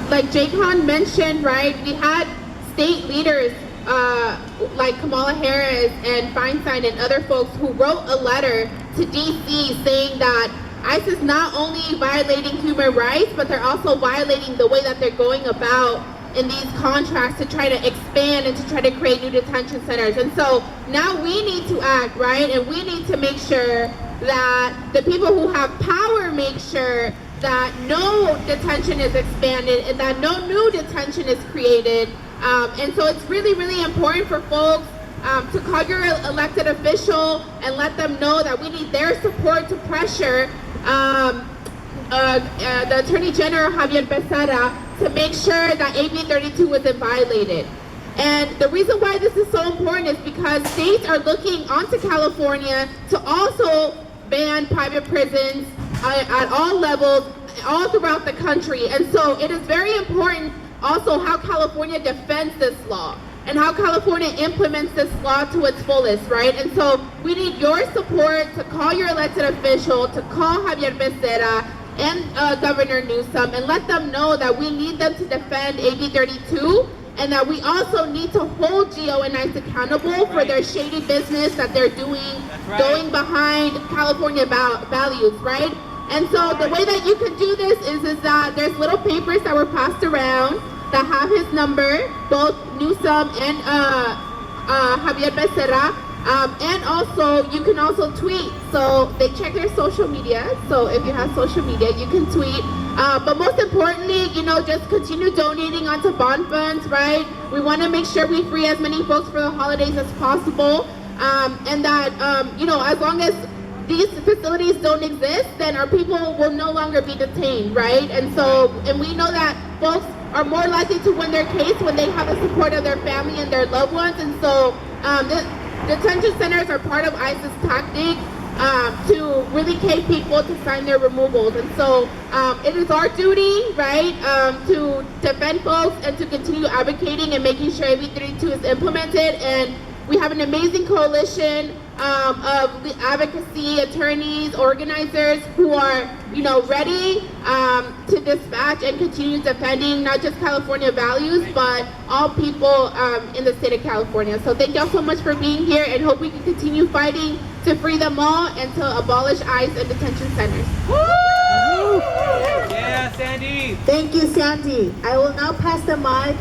like Jaycon mentioned, right, we had state leaders like Kamala Harris and Feinstein and other folks who wrote a letter to DC saying that ICE is not only violating human rights, but they're also violating the way that they're going about in these contracts to try to expand and to try to create new detention centers. And so now we need to act, right? And we need to make sure that the people who have power make sure that no detention is expanded and that no new detention is created. And so it's really, really important for folks to call your elected official and let them know that we need their support to pressure the Attorney General Javier Becerra to make sure that AB-32 isn't violated. And the reason why this is so important is because states are looking onto California to also ban private prisons at all levels, all throughout the country. And so it is very important also how California defends this law and how California implements this law to its fullest, right? And so we need your support to call your elected official, to call Javier Becerra and Governor Newsom and let them know that we need them to defend AB-32 and that we also need to hold GO and ICE accountable for their shady business that they're doing, going behind California values, right? And so the way that you can do this is that there's little papers that were passed around that have his number, both Newsom and Javier Becerra. And also, you can also tweet. So they check their social media. So if you have social media, you can tweet. But most importantly, just continue donating onto bond funds, right? We want to make sure we free as many folks for the holidays as possible. And that, as long as these facilities don't exist, then our people will no longer be detained, right? And we know that folks are more likely to win their case when they have the support of their family and their loved ones. And so detention centers are part of ICE's tactic to really pay people to sign their removals. And so it is our duty, right, to defend folks and to continue advocating and making sure AB-32 is implemented. And we have an amazing coalition of advocacy attorneys, organizers who are, ready to dispatch and continue defending not just California values, but all people in the state of California. So thank y'all so much for being here and hope we can continue fighting to free them all and to abolish ICE and detention centers. Yeah, Sandy. Thank you, Sandy. I will now pass the mic